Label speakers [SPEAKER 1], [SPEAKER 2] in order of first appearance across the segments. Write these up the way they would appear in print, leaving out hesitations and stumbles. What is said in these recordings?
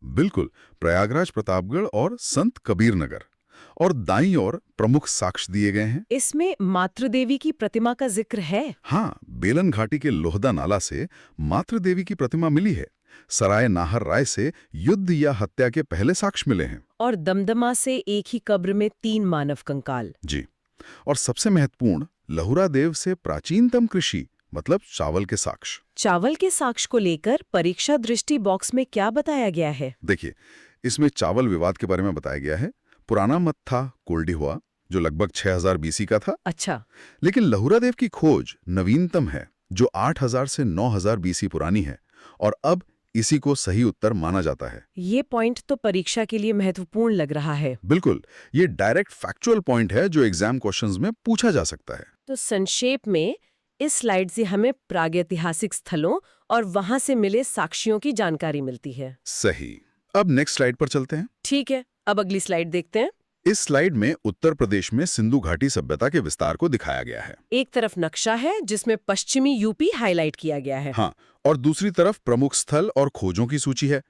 [SPEAKER 1] बिल्कुल, प्रयागराज, प्रतापगढ़ और संत कबीर नगर। और दाईं ओर प्रमुख साक्ष्य दिए गए हैं।
[SPEAKER 2] इसमें मातृ देवी की प्रतिमा का जिक्र है।
[SPEAKER 1] हाँ, बेलन घाटी के लोहदा नाला से मातृ देवी की प्रतिमा मिली है। सराय नाहर राय से युद्ध या हत्या के पहले साक्ष्य मिले हैं।
[SPEAKER 2] और दमदमा से एक ही कब्र में 3 मानव कंकाल।
[SPEAKER 1] जी, और सबसे महत्वपूर्ण, लहुरा देव से प्राचीनतम कृषि मतलब चावल के साक्ष्य।
[SPEAKER 2] चावल के साक्ष्य को लेकर परीक्षा दृष्टि बॉक्स में क्या बताया गया है?
[SPEAKER 1] देखिए, इसमें चावल विवाद के बारे में बताया गया है। पुराना मत था कोल्डी हुआ, जो लगभग 6000 बीसी का था।
[SPEAKER 2] अच्छा।
[SPEAKER 1] लेकिन लहुरा देव की खोज नवीनतम है, जो 8000 से 9000 बीसी पुरानी है, और अब इसी को सही उत्तर माना जाता है।
[SPEAKER 2] ये पॉइंट तो परीक्षा के लिए महत्वपूर्ण लग रहा है।
[SPEAKER 1] बिल्कुल, ये डायरेक्ट फैक्चुअल पॉइंट है जो एग्जाम क्वेश्चंस में पूछा जा सकता है।
[SPEAKER 2] तो संक्षेप में इस स्लाइड से हमें प्रागैतिहासिक स्थलों और वहां से मिले साक्ष्यों की जानकारी मिलती है।
[SPEAKER 1] सही। अब नेक्स्ट स्लाइड पर चलते हैं।
[SPEAKER 2] ठीक है, अब अगली स्लाइड देखते हैं।
[SPEAKER 1] इस स्लाइड में उत्तर प्रदेश में सिंधु घाटी सभ्यता के विस्तार को दिखाया गया है।
[SPEAKER 2] एक तरफ नक्शा है जिसमें पश्चिमी यूपी हाईलाइट किया गया है।
[SPEAKER 1] हाँ, और दूसरी तरफ प्रमुख स्थल और खोजों की सूची है।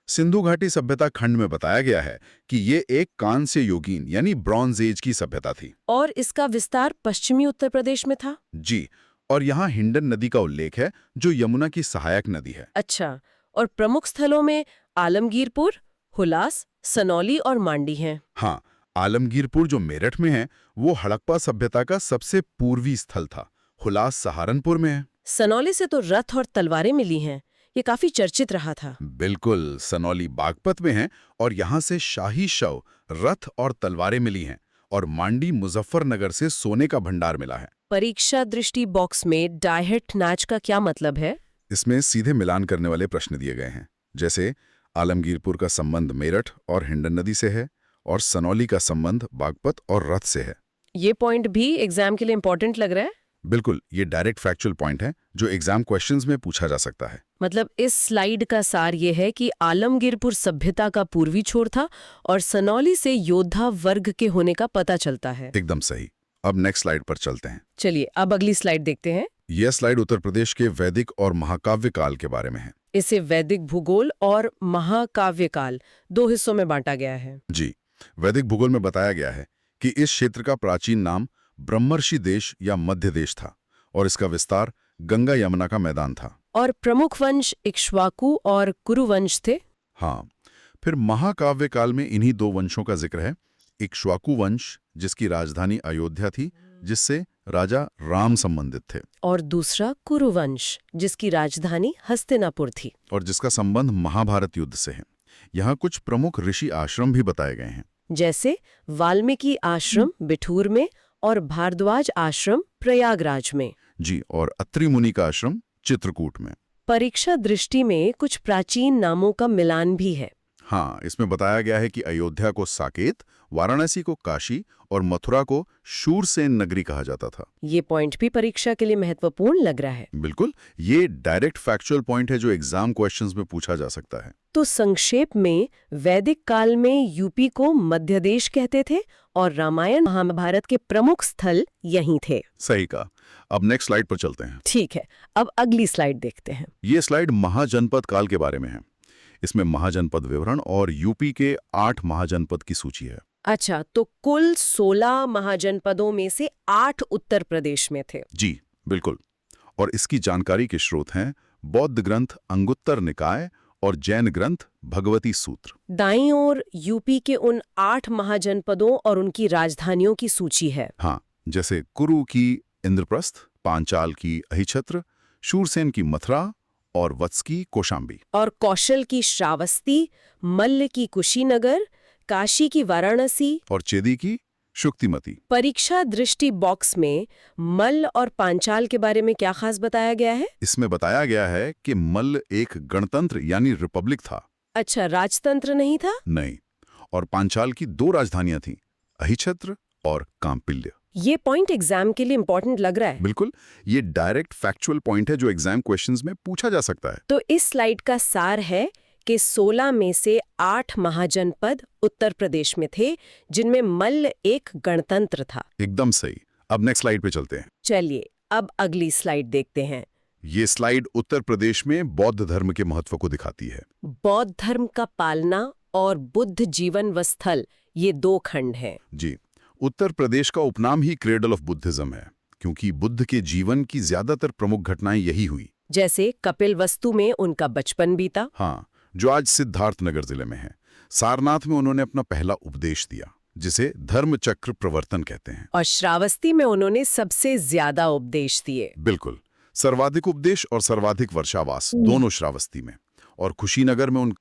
[SPEAKER 1] सिंधु घाटी सभ्यता खंड में बताया गया है कि ये एक कांस्य युगीन यानी ब्रॉन्ज एज की सभ्यता थी।
[SPEAKER 2] और इसका विस्तार पश्चिमी उत्तर प्रदेश में था।
[SPEAKER 1] जी, और यहाँ हिंडन नदी का उल्लेख है, जो यमुना की सहायक नदी है।
[SPEAKER 2] अच्छा, और प्रमुख स्थलों में आलमगीरपुर, हुलास, सनौली और मांडी हैं।
[SPEAKER 1] हाँ, आलमगीरपुर जो मेरठ में है, वो हड़प्पा सभ्यता का सबसे पूर्वी स्थल था। हुलास सहारनपुर में है।
[SPEAKER 2] सनौली से तो रथ और तलवारें मिली हैं। ये काफी चर्चित रहा था।
[SPEAKER 1] बिल्कुल, सनौली बागपत में है, और यहाँ से शाही शव, रथ और तलवारें मिली हैं। और मांडी मुजफ्फरनगर से सोने का भंडार मिला है।
[SPEAKER 2] परीक्षा दृष्टि बॉक्स में डायहेट नाच का क्या मतलब है?
[SPEAKER 1] इसमें सीधे मिलान करने वाले प्रश्न दिए गए हैं, जैसे आलमगीरपुर का संबंध मेरठ और हिंडन नदी से है, और सनौली का संबंध बागपत और रथ से है।
[SPEAKER 2] ये पॉइंट भी एग्जाम के लिए इंपॉर्टेंट लग रहा है।
[SPEAKER 1] बिल्कुल, ये डायरेक्ट फैक्चुअल पॉइंट है जो एग्जाम क्वेश्चंस में पूछा जा सकता है।
[SPEAKER 2] मतलब इस स्लाइड का सार ये है कि आलमगीरपुर सभ्यता का पूर्वी छोर था और सनौली से योद्धा वर्ग के होने का पता चलता है।
[SPEAKER 1] एकदम सही। अब नेक्स्ट स्लाइड पर चलते हैं।
[SPEAKER 2] चलिए अब अगली स्लाइड देखते हैं।
[SPEAKER 1] यह स्लाइड उत्तर प्रदेश के वैदिक और महाकाव्य काल के बारे में है।
[SPEAKER 2] इसे वैदिक भूगोल और महाकाव्य काल 2 हिस्सों में बांटा गया है।
[SPEAKER 1] जी, वैदिक भूगोल में बताया गया है कि इस क्षेत्र का प्राचीन नाम ब्रह्मर्षि देश या मध्य देश था, और इसका विस्तार गंगा यमुना का मैदान था।
[SPEAKER 2] और प्रमुख वंश इक्ष्वाकु और कुरु वंश थे।
[SPEAKER 1] हाँ, फिर महाकाव्य काल में इन्हीं 2 वंशों का जिक्र है। इक्ष्वाकु वंश, जिसकी राजधानी अयोध्या थी, जिससे राजा राम संबंधित थे,
[SPEAKER 2] और दूसरा कुरु वंश, जिसकी राजधानी हस्तिनापुर थी
[SPEAKER 1] और जिसका संबंध महाभारत युद्ध से है। यहाँ कुछ प्रमुख ऋषि आश्रम भी बताए गए हैं,
[SPEAKER 2] जैसे वाल्मीकि आश्रम बिठूर में और भारद्वाज आश्रम प्रयागराज में।
[SPEAKER 1] जी, और अत्रि मुनि का आश्रम चित्रकूट में।
[SPEAKER 2] परीक्षा दृष्टि में कुछ प्राचीन नामों का मिलान भी है।
[SPEAKER 1] हाँ, इसमें बताया गया है कि अयोध्या को साकेत, वाराणसी को काशी और मथुरा को शूरसेन नगरी कहा जाता था।
[SPEAKER 2] ये पॉइंट भी परीक्षा के लिए महत्वपूर्ण लग रहा है।
[SPEAKER 1] बिल्कुल, ये डायरेक्ट फैक्चुअल पॉइंट है जो एग्जाम क्वेश्चंस में पूछा जा सकता है।
[SPEAKER 2] तो संक्षेप में वैदिक काल में यूपी को मध्य देश कहते थे और रामायण महाभारत के प्रमुख स्थल यहीं थे।
[SPEAKER 1] सही कहा। अब नेक्स्ट स्लाइड पर चलते हैं।
[SPEAKER 2] ठीक है, अब अगली स्लाइड देखते हैं।
[SPEAKER 1] ये स्लाइड महाजनपद काल के बारे में है। इसमें महाजनपद विवरण और यूपी के 8 महाजनपद की सूची है।
[SPEAKER 2] अच्छा, तो कुल 16 महाजनपदों में से 8 उत्तर प्रदेश में थे।
[SPEAKER 1] जी, बिल्कुल। और इसकी जानकारी के स्रोत हैं बौद्ध ग्रंथ अंगुत्तर निकाय और जैन ग्रंथ भगवती सूत्र।
[SPEAKER 2] दाईं ओर यूपी के उन 8 महाजनपदों और उनकी राजधानियों की सूची है।
[SPEAKER 1] हाँ, जैसे कुरु की इंद्रप्रस्थ, पांचाल की अहिछत्र, शूरसेन की मथुरा और वत्स की कौशाम्बी।
[SPEAKER 2] और कौशल की श्रावस्ती, मल्ल की कुशीनगर, काशी की वाराणसी
[SPEAKER 1] और चेदी की शुक्तिमती।
[SPEAKER 2] परीक्षा दृष्टि बॉक्स में मल्ल और पांचाल के बारे में क्या खास बताया गया है?
[SPEAKER 1] इसमें बताया गया है कि मल्ल एक गणतंत्र यानी रिपब्लिक था।
[SPEAKER 2] अच्छा, राजतंत्र नहीं था?
[SPEAKER 1] नहीं। और पांचाल की 2 राजधानियां थीं, अहिछत्र और कांपिल्य।
[SPEAKER 2] ये पॉइंट एग्जाम के लिए इंपॉर्टेंट लग रहा है।
[SPEAKER 1] बिल्कुल, ये डायरेक्ट फैक्चुअल पॉइंट है जो एग्जाम क्वेश्चंस में पूछा जा सकता है।
[SPEAKER 2] तो इस स्लाइड का सार है कि 16 में से 8 महाजनपद उत्तर प्रदेश में थे, जिनमें मल्ल एक गणतंत्र था।
[SPEAKER 1] एकदम सही। अब नेक्स्ट स्लाइड पे चलते हैं।
[SPEAKER 2] चलिए अब अगली स्लाइड देखते हैं।
[SPEAKER 1] ये स्लाइड उत्तर प्रदेश में बौद्ध धर्म के महत्व को दिखाती है।
[SPEAKER 2] बौद्ध धर्म का पालना और बुद्ध जीवन व स्थल, ये दो खंड हैं।
[SPEAKER 1] जी, उत्तर प्रदेश का उपनाम ही क्रेडल ऑफ बुद्धिज्म है, क्योंकि बुद्ध के जीवन की ज्यादातर प्रमुख घटनाएं यही हुई।
[SPEAKER 2] जैसे कपिलवस्तु में उनका बचपन बीता।
[SPEAKER 1] हाँ, जो आज सिद्धार्थनगर जिले में है। सारनाथ में उन्होंने अपना पहला उपदेश दिया, जिसे धर्मचक्र प्रवर्तन कहते हैं।
[SPEAKER 2] और श्रावस्ती में उन्होंने सबसे ज्यादा उपदेश दिए।
[SPEAKER 1] बिल्कुल, सर्वाधिक उपदेश और सर्वाधिक वर्षावास दोनों श्रावस्ती में, और कुशीनगर में उन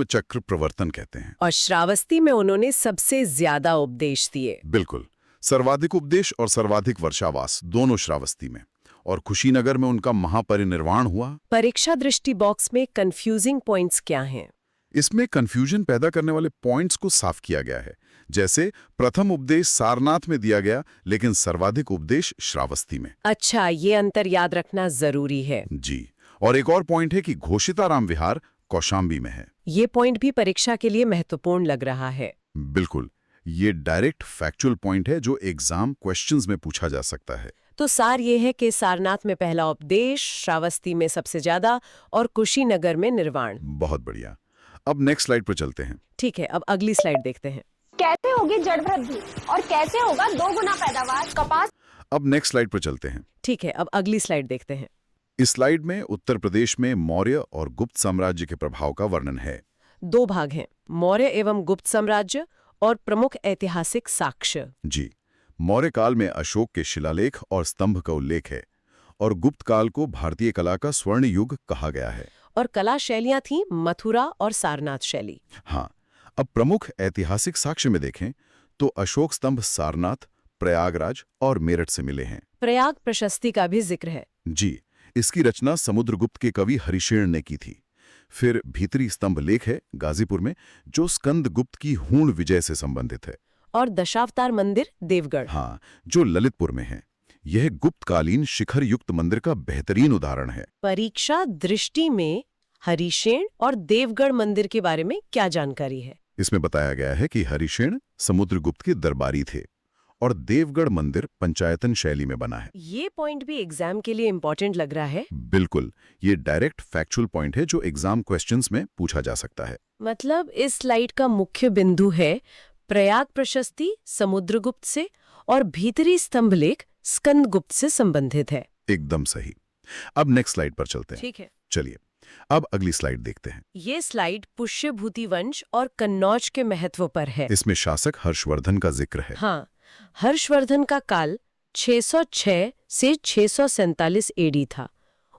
[SPEAKER 1] चक्र प्रवर्तन कहते हैं।
[SPEAKER 2] और श्रावस्ती में उन्होंने सबसे ज्यादा उपदेश दिए।
[SPEAKER 1] बिल्कुल, सर्वाधिक उपदेश और सर्वाधिक वर्षावास दोनों श्रावस्ती में, और कुशीनगर में उनका महापरिनिर्वाण हुआ।
[SPEAKER 2] परीक्षा दृष्टि बॉक्स में कंफ्यूजिंग पॉइंट्स क्या हैं?
[SPEAKER 1] इसमें कंफ्यूजन पैदा करने वाले पॉइंट्स को साफ किया गया है। जैसे प्रथम उपदेश सारनाथ में दिया गया, लेकिन सर्वाधिक उपदेश श्रावस्ती में।
[SPEAKER 2] अच्छा, ये अंतर याद रखना जरूरी है।
[SPEAKER 1] जी, और एक और पॉइंट है कि घोषिताराम विहार कौशाम्बी में है।
[SPEAKER 2] ये पॉइंट भी परीक्षा के लिए महत्वपूर्ण लग रहा है।
[SPEAKER 1] बिल्कुल, ये डायरेक्ट फैक्चुअल पॉइंट है जो एग्जाम क्वेश्चंस में पूछा जा सकता है।
[SPEAKER 2] तो सार ये है कि सारनाथ में पहला उपदेश, श्रावस्ती में सबसे ज्यादा और कुशीनगर में निर्वाण।
[SPEAKER 1] बहुत बढ़िया। अब नेक्स्ट स्लाइड पर चलते हैं।
[SPEAKER 2] ठीक है, अब अगली स्लाइड देखते हैं।
[SPEAKER 3] कैसे होगी जड़ वृद्धि और कैसे होगा 2 गुना पैदावार कपास।
[SPEAKER 1] अब नेक्स्ट स्लाइड पर चलते हैं।
[SPEAKER 2] ठीक है, अब अगली स्लाइड देखते हैं।
[SPEAKER 1] इस स्लाइड में उत्तर प्रदेश में मौर्य और गुप्त साम्राज्य के प्रभाव का वर्णन है।
[SPEAKER 2] 2 भाग हैं, मौर्य एवं गुप्त साम्राज्य और प्रमुख ऐतिहासिक साक्ष्य।
[SPEAKER 1] जी, मौर्य काल में अशोक के शिलालेख और स्तंभ का उल्लेख है, और गुप्त काल को भारतीय कला का स्वर्ण युग कहा गया है।
[SPEAKER 2] और कला शैलियां थीं मथुरा और सारनाथ शैली।
[SPEAKER 1] हाँ, अब प्रमुख ऐतिहासिक साक्ष्य में देखें तो अशोक स्तंभ सारनाथ, प्रयागराज और मेरठ से मिले हैं।
[SPEAKER 2] प्रयाग प्रशस्ति का भी जिक्र है।
[SPEAKER 1] जी, इसकी रचना समुद्रगुप्त के कवि हरिशेण ने की थी। फिर भीतरी स्तंभ लेख है गाजीपुर में, जो स्कंदगुप्त की हूण विजय से संबंधित है।
[SPEAKER 2] और दशावतार मंदिर देवगढ़।
[SPEAKER 1] हाँ, जो ललितपुर में है। यह गुप्तकालीन शिखर युक्त मंदिर का बेहतरीन उदाहरण है।
[SPEAKER 2] परीक्षा दृष्टि में हरिशेण और देवगढ़ मंदिर के बारे में क्या जानकारी है?
[SPEAKER 1] इसमें बताया गया है कि हरिशेण समुद्रगुप्त के दरबारी थे और देवगढ़ मंदिर पंचायतन शैली में बना है।
[SPEAKER 2] ये पॉइंट भी एग्जाम के लिए इम्पोर्टेंट लग रहा है।
[SPEAKER 1] बिल्कुल, ये डायरेक्ट फैक्चुअल पॉइंट है जो एग्जाम क्वेश्चंस में पूछा जा सकता है।
[SPEAKER 2] मतलब इस स्लाइड का मुख्य बिंदु है प्रयाग प्रशस्ति समुद्रगुप्त से और भीतरी स्तंभलेख स्कंदगुप्त से संबंधित है।
[SPEAKER 1] एकदम सही। अब नेक्स्ट स्लाइड पर चलते हैं।
[SPEAKER 2] ठीक है,
[SPEAKER 1] चलिए, अब अगली स्लाइड देखते हैं।
[SPEAKER 2] ये स्लाइड पुष्यभूति वंश और कन्नौज के महत्व पर है।
[SPEAKER 1] इसमें शासक हर्षवर्धन का जिक्र है।
[SPEAKER 2] हाँ, हर्षवर्धन का काल 606 से 647 एडी था।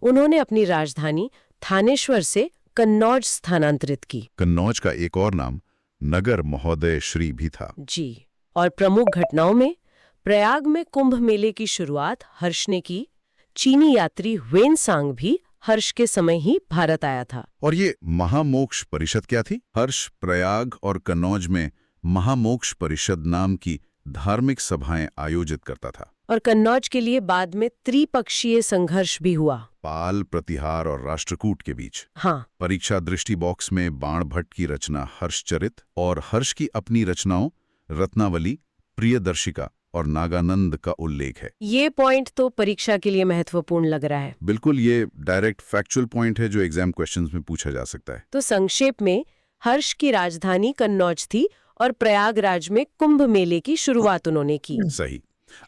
[SPEAKER 2] उन्होंने अपनी राजधानी थानेश्वर से कन्नौज स्थानांतरित की।
[SPEAKER 1] कन्नौज का एक और नाम नगर महोदय श्री भी था।
[SPEAKER 2] जी, और प्रमुख घटनाओं में प्रयाग में कुंभ मेले की शुरुआत हर्ष ने की। चीनी यात्री ह्वेनसांग भी हर्ष के समय ही भारत आया था।
[SPEAKER 1] और ये महामोक्ष परिषद क्या थी? हर्ष प्रयाग और कन्नौज में महामोक्ष परिषद नाम की धार्मिक सभाएं आयोजित करता था।
[SPEAKER 2] और कन्नौज के लिए बाद में त्रिपक्षीय संघर्ष भी हुआ,
[SPEAKER 1] पाल, प्रतिहार और राष्ट्रकूट के बीच।
[SPEAKER 2] हाँ।
[SPEAKER 1] परीक्षा दृष्टि बॉक्स में बाण भट्ट की रचना हर्षचरित और हर्ष की अपनी रचनाओं रत्नावली, प्रियदर्शिका और नागानंद का उल्लेख है।
[SPEAKER 2] ये पॉइंट तो परीक्षा के लिए महत्वपूर्ण लग रहा है।
[SPEAKER 1] बिल्कुल, ये डायरेक्ट फैक्चुअल पॉइंट है जो एग्जाम क्वेश्चंस में पूछा जा सकता है।
[SPEAKER 2] तो संक्षेप में हर्ष की राजधानी कन्नौज थी और प्रयागराज में कुंभ मेले की शुरुआत उन्होंने की।
[SPEAKER 1] सही।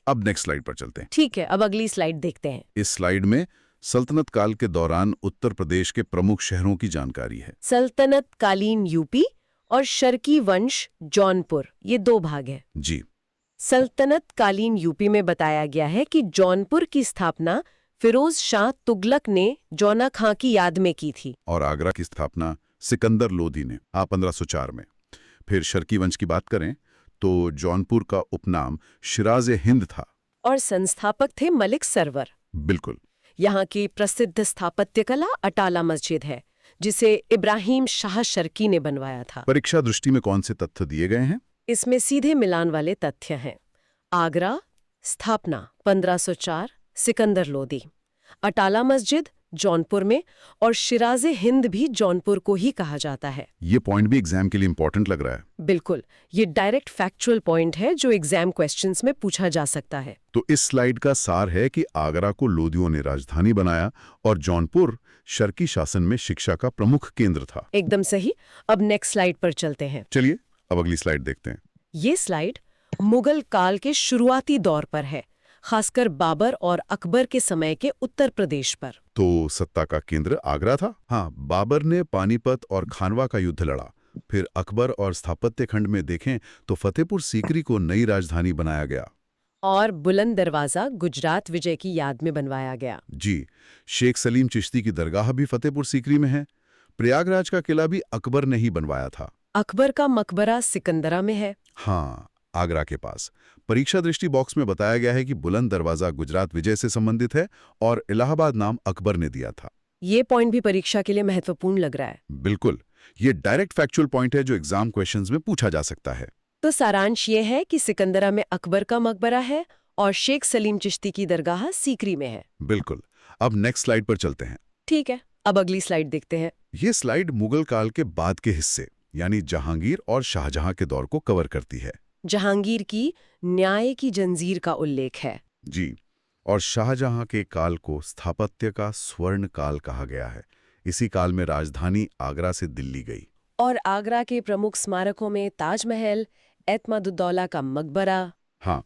[SPEAKER 1] अब नेक्स्ट स्लाइड पर चलते हैं।
[SPEAKER 2] ठीक है, अब अगली स्लाइड देखते हैं।
[SPEAKER 1] इस स्लाइड में सल्तनत काल के दौरान उत्तर प्रदेश के प्रमुख शहरों की जानकारी है।
[SPEAKER 2] सल्तनत कालीन यूपी और शर्की वंश जौनपुर, ये 2 भाग है।
[SPEAKER 1] जी,
[SPEAKER 2] सल्तनत कालीन यूपी में बताया गया है कि जौनपुर की स्थापना फिरोज शाह तुगलक ने जौना खां की याद में की थी।
[SPEAKER 1] और आगरा की स्थापना सिकंदर लोधी ने 1504 में। फिर शर्की वंश की बात करें तो जौनपुर का उपनाम शिराज-ए-हिंद था।
[SPEAKER 2] और संस्थापक थे मलिक सरवर।
[SPEAKER 1] बिल्कुल।
[SPEAKER 2] यहाँ की प्रसिद्ध स्थापत्य कला अटाला मस्जिद है, जिसे इब्राहिम शाह शर्की ने बनवाया था।
[SPEAKER 1] परीक्षा दृष्टि में कौन से तथ्य दिए गए हैं?
[SPEAKER 2] इसमें सीधे मिलान वाले तथ्य हैं। आगरा स्थापना 1504 सिकंदर लोधी, अटाला मस्जिद जौनपुर में, और शिराज़े हिंद भी जौनपुर को ही कहा जाता है।
[SPEAKER 1] ये पॉइंट भी एग्जाम के लिए इंपॉर्टेंट लग रहा है।
[SPEAKER 2] बिल्कुल, ये डायरेक्ट फैक्चुअल पॉइंट है जो एग्जाम क्वेश्चंस में पूछा जा सकता है।
[SPEAKER 1] तो इस स्लाइड का सार है कि आगरा को लोदियों ने राजधानी बनाया और जौनपुर शर्की शासन में शिक्षा का प्रमुख केंद्र था।
[SPEAKER 2] एकदम सही। अब नेक्स्ट स्लाइड पर चलते हैं।
[SPEAKER 1] चलिए अब अगली स्लाइड देखते हैं।
[SPEAKER 2] ये स्लाइड मुगल काल के शुरुआती दौर पर है, खासकर बाबर और अकबर के समय के उत्तर प्रदेश पर।
[SPEAKER 1] तो सत्ता का केंद्र आगरा था। हाँ, बाबर ने पानीपत और खानवा का युद्ध लड़ा। फिर अकबर और स्थापत्य खंड में देखें तो फतेहपुर सीकरी को नई राजधानी बनाया गया।
[SPEAKER 2] और बुलंद दरवाजा गुजरात विजय की याद में बनवाया गया।
[SPEAKER 1] जी, शेख सलीम चिश्ती की दरगाह भी फतेहपुर सीकरी में है। प्रयागराज का किला भी अकबर ने ही बनवाया था।
[SPEAKER 2] अकबर का मकबरा सिकंदरा में है।
[SPEAKER 1] हाँ, आगरा के पास। परीक्षा दृष्टि बॉक्स में बताया गया है कि बुलंद दरवाजा गुजरात विजय से संबंधित है और इलाहाबाद नाम अकबर ने दिया था।
[SPEAKER 2] ये पॉइंट भी परीक्षा के लिए महत्वपूर्ण लग रहा है।
[SPEAKER 1] बिल्कुल, ये डायरेक्ट फैक्चुअल पॉइंट है जो एग्जाम क्वेश्चंस में पूछा जा सकता है।
[SPEAKER 2] तो सारांश ये है कि सिकंदरा में अकबर का मकबरा है और शेख सलीम चिश्ती की दरगाह सीकरी में है।
[SPEAKER 1] बिल्कुल। अब नेक्स्ट स्लाइड पर चलते हैं।
[SPEAKER 2] ठीक है, अब अगली स्लाइड देखते हैं।
[SPEAKER 1] ये स्लाइड मुगल काल के बाद के हिस्से यानी जहांगीर और शाहजहां के दौर को कवर करती है।
[SPEAKER 2] जहांगीर की न्याय की जंजीर का उल्लेख है।
[SPEAKER 1] जी, और शाहजहां के काल को स्थापत्य का स्वर्ण काल कहा गया है। इसी काल में राजधानी आगरा से दिल्ली गई।
[SPEAKER 2] और आगरा के प्रमुख स्मारकों में ताजमहल, एतमादुद्दौला का मकबरा।
[SPEAKER 1] हाँ,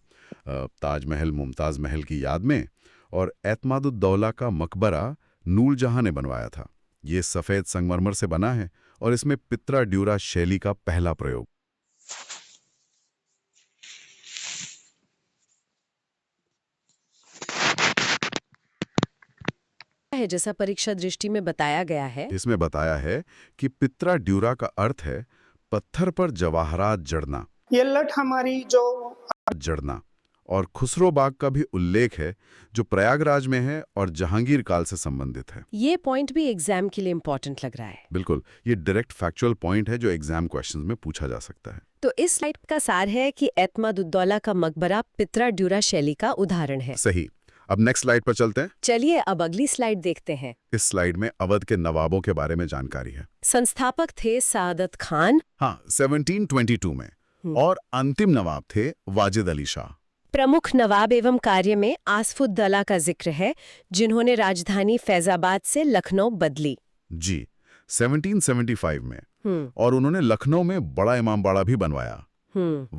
[SPEAKER 1] ताजमहल मुमताज महल की याद में, और एतमादुद्दौला का मकबरा नूरजहां ने बनवाया था। ये सफ़ेद संगमरमर से बना है और इसमें पित्रा ड्यूरा शैली का पहला प्रयोग।
[SPEAKER 2] है जैसा परीक्षा दृष्टि में बताया गया है।
[SPEAKER 1] इसमें बताया है कि पित्रा ड्यूरा का अर्थ है पत्थर पर जवाहरात जड़ना।
[SPEAKER 4] ये लठ हमारी
[SPEAKER 1] जड़ना और खुसरो बाग का भी उल्लेख है जो प्रयागराज में है और जहांगीर काल से संबंधित है।
[SPEAKER 2] ये पॉइंट भी एग्जाम के लिए इंपॉर्टेंट लग रहा है।
[SPEAKER 1] बिल्कुल, ये डायरेक्ट फैक्चुअल पॉइंट है जो एग्जाम क्वेश्चंस में पूछा जा सकता है।
[SPEAKER 2] तो इस स्लाइड का सार है कि एतमादुद्दौला का मकबरा पित्रा ड्यूरा शैली का उदाहरण है।
[SPEAKER 1] सही। अब नेक्स्ट स्लाइड पर चलते हैं।
[SPEAKER 2] चलिए अब अगली स्लाइड देखते हैं।
[SPEAKER 1] इस स्लाइड में अवध के नवाबों के बारे में जानकारी है।
[SPEAKER 2] संस्थापक थे सादत खान।
[SPEAKER 1] हाँ, 1722 में। और अंतिम नवाब थे वाजिद अली शाह।
[SPEAKER 2] प्रमुख नवाब एवं कार्य में आसफुद्दौला का जिक्र है, जिन्होंने राजधानी फैजाबाद से लखनऊ बदली।
[SPEAKER 1] जी, 1775 में। और उन्होंने लखनऊ में बड़ा इमामबाड़ा भी बनवाया।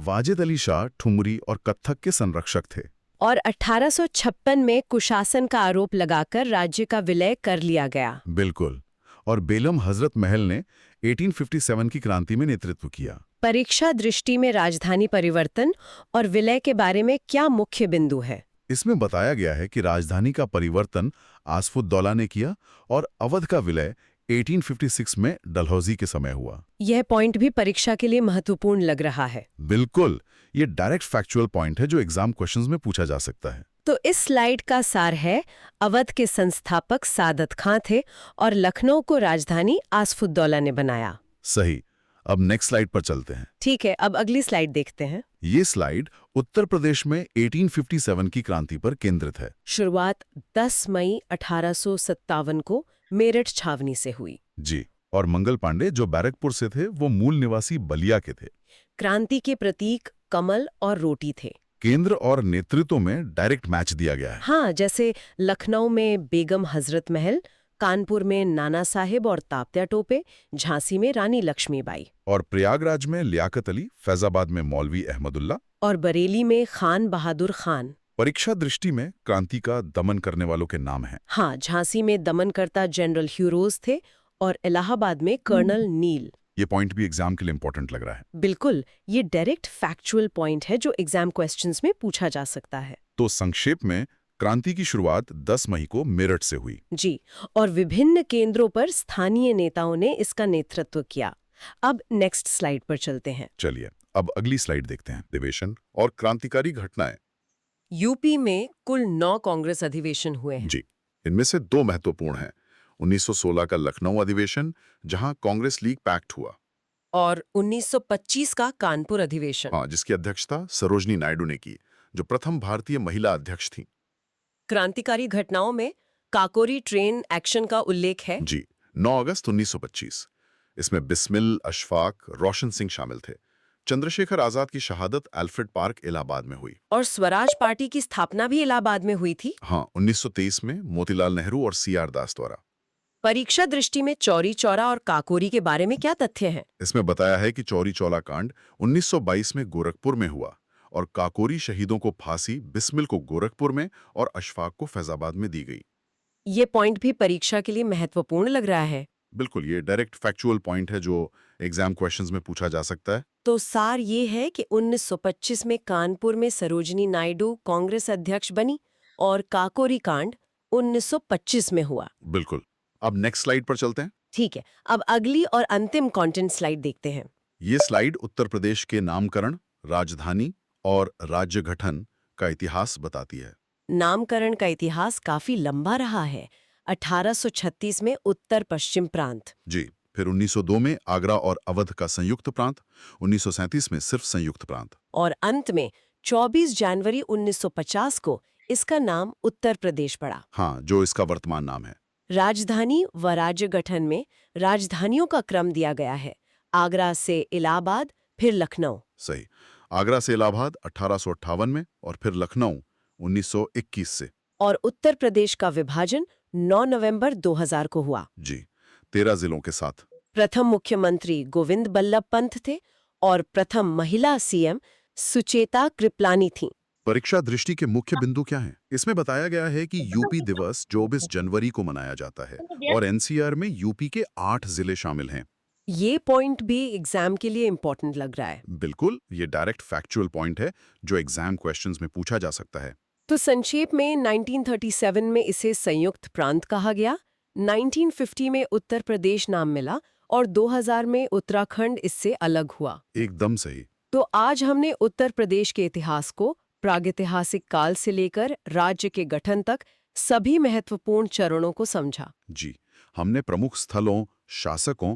[SPEAKER 1] वाजिद अली शाह ठुमरी और कत्थक के संरक्षक थे।
[SPEAKER 2] और 1856 में कुशासन का आरोप लगाकर राज्य का विलय कर लिया गया।
[SPEAKER 1] बिल्कुल। और बेलम हजरत महल ने 1857 की क्रांति में नेतृत्व किया।
[SPEAKER 2] परीक्षा दृष्टि में राजधानी परिवर्तन और विलय के बारे में क्या मुख्य बिंदु है?
[SPEAKER 1] इसमें बताया गया है कि राजधानी का परिवर्तन आसफुद्दौला ने किया और अवध का विलय 1856 में डलहौजी के समय हुआ।
[SPEAKER 2] यह पॉइंट भी परीक्षा के लिए महत्वपूर्ण लग रहा है।
[SPEAKER 1] बिल्कुल, ये डायरेक्ट फैक्चुअल पॉइंट है जो एग्जाम क्वेश्चंस में पूछा जा सकता है।
[SPEAKER 2] तो इस स्लाइड का सार है, अवध के संस्थापक सादत खां थे और लखनऊ को राजधानी आसफुद्दौला ने बनाया।
[SPEAKER 1] सही। अब नेक्स्ट स्लाइड पर चलते हैं।
[SPEAKER 2] ठीक है, अब अगली स्लाइड देखते हैं।
[SPEAKER 1] ये स्लाइड उत्तर प्रदेश में 1857 की क्रांति पर केंद्रित है।
[SPEAKER 2] शुरुआत 10 मई 1857 को मेरठ छावनी से हुई।
[SPEAKER 1] जी, और मंगल पांडे जो बैरकपुर से थे वो मूल निवासी बलिया के थे।
[SPEAKER 2] क्रांति के प्रतीक कमल और रोटी थे।
[SPEAKER 1] केंद्र और नेतृत्व में डायरेक्ट मैच दिया गया है।
[SPEAKER 2] हाँ, जैसे लखनऊ में बेगम हजरत महल, कानपुर में नाना साहिब और तात्या टोपे, झांसी में रानी लक्ष्मीबाई,
[SPEAKER 1] और प्रयागराज में लियाकत अली, फैजाबाद में मौलवी अहमदुल्ला,
[SPEAKER 2] और बरेली में खान बहादुर खान।
[SPEAKER 1] परीक्षा दृष्टि में क्रांति का दमन करने वालों के नाम हैं।
[SPEAKER 2] हाँ, झांसी में दमनकर्ता जनरल ह्यूरोज थे और इलाहाबाद में कर्नल नील।
[SPEAKER 1] ये पॉइंट भी एग्जाम के लिए इंपॉर्टेंट लग रहा है।
[SPEAKER 2] बिल्कुल, ये डायरेक्ट फैक्चुअल पॉइंट है जो एग्जाम क्वेश्चंस में पूछा जा सकता है।
[SPEAKER 1] तो संक्षेप में क्रांति की शुरुआत 10 मई को मेरठ से हुई।
[SPEAKER 2] जी, और विभिन्न केंद्रों पर स्थानीय नेताओं ने इसका नेतृत्व किया। अब नेक्स्ट स्लाइड पर चलते हैं।
[SPEAKER 1] चलिए अब अगली स्लाइड देखते हैं। अधिवेशन और क्रांतिकारी घटनाएं।
[SPEAKER 2] यूपी में कुल 9 कांग्रेस अधिवेशन हुए हैं।
[SPEAKER 1] जी, इनमें से 2 महत्वपूर्ण हैं। 1916 का लखनऊ अधिवेशन जहां कांग्रेस लीग पैक्ट हुआ,
[SPEAKER 2] और 1925 का कानपुर अधिवेशन।
[SPEAKER 1] हाँ, जिसकी अध्यक्षता सरोजनी नायडू ने की, जो प्रथम भारतीय महिला अध्यक्ष थीं।
[SPEAKER 2] क्रांतिकारी घटनाओं में काकोरी ट्रेन एक्शन का उल्लेख है।
[SPEAKER 1] जी, 9 अगस्त 1925। इसमें बिस्मिल, अशफाक, रोशन सिंह शामिल थे। चंद्रशेखर आजाद की शहादत अल्फ्रेड पार्क इलाहाबाद में हुई।
[SPEAKER 2] और स्वराज पार्टी की स्थापना भी इलाहाबाद में हुई थी।
[SPEAKER 1] हाँ, 1923 में मोतीलाल नेहरू और CR दास द्वारा।
[SPEAKER 2] परीक्षा दृष्टि में चौरी चौरा और काकोरी के बारे में क्या तथ्य हैं?
[SPEAKER 1] इसमें बताया है कि चौरी चौला कांड 1922 में गोरखपुर में हुआ और काकोरी शहीदों को फांसी बिस्मिल को गोरखपुर में और अशफाक को फैजाबाद में दी गई।
[SPEAKER 2] ये पॉइंट भी परीक्षा के लिए महत्वपूर्ण लग रहा है।
[SPEAKER 1] बिल्कुल, ये डायरेक्ट फैक्चुअल पॉइंट है जो एग्जाम क्वेश्चंस में पूछा जा सकता है।
[SPEAKER 2] तो सार ये है कि 1925 में कानपुर में सरोजिनी नायडू कांग्रेस अध्यक्ष बनी और काकोरी कांड 1925 में हुआ।
[SPEAKER 1] बिल्कुल। अब नेक्स्ट स्लाइड पर चलते हैं।
[SPEAKER 2] ठीक है, अब अगली और अंतिम कंटेंट स्लाइड देखते हैं।
[SPEAKER 1] ये स्लाइड उत्तर प्रदेश के नामकरण, राजधानी और राज्य गठन का इतिहास बताती है।
[SPEAKER 2] नामकरण का इतिहास काफी लंबा रहा है। 1836 में उत्तर पश्चिम प्रांत,
[SPEAKER 1] जी, फिर 1902 में आगरा और अवध का संयुक्त प्रांत, 1937 में सिर्फ संयुक्त प्रांत।
[SPEAKER 2] और अंत में 24 जनवरी 1950 को इसका नाम उत्तर प्रदेश पड़ा।
[SPEAKER 1] हाँ, जो इसका वर्तमान नाम है।
[SPEAKER 2] राजधानी व राज्य गठन में राजधानियों का क्रम दिया गया है। आगरा से इलाहाबाद, फिर लखनऊ।
[SPEAKER 1] सही। आगरा से इलाहाबाद 1858 में और फिर लखनऊ 1921 से।
[SPEAKER 2] और उत्तर प्रदेश का विभाजन 9 नवंबर 2000 को हुआ।
[SPEAKER 1] जी, 13 जिलों के साथ।
[SPEAKER 2] प्रथम मुख्यमंत्री गोविंद बल्लभ पंत थे और प्रथम महिला CM सुचेता कृपलानी थीं।
[SPEAKER 1] परीक्षा दृष्टि के मुख्य बिंदु क्या हैं? इसमें बताया गया है कि यूपी दिवस 24 जनवरी को मनाया जाता है और NCR में यूपी के 8 जिले शामिल हैं।
[SPEAKER 2] ये पॉइंट भी एग्जाम के लिए इम्पोर्टेंट लग रहा है।
[SPEAKER 1] बिल्कुल, ये डायरेक्ट फैक्चुअल पॉइंट है जो एग्जाम क्वेश्चंस में पूछा जा सकता है।
[SPEAKER 2] तो संक्षेप में 1937 में इसे संयुक्त प्रांत कहा गया, 1950 में उत्तर प्रदेश नाम मिला और 2000 में उत्तराखंड इससे अलग हुआ।
[SPEAKER 1] एकदम सही।
[SPEAKER 2] तो आज हमने उत्तर प्रदेश के इतिहास को प्रागैतिहासिक काल से लेकर राज्य के गठन तक सभी महत्वपूर्ण चरणों को समझा।
[SPEAKER 1] जी, हमने प्रमुख स्थलों, शासकों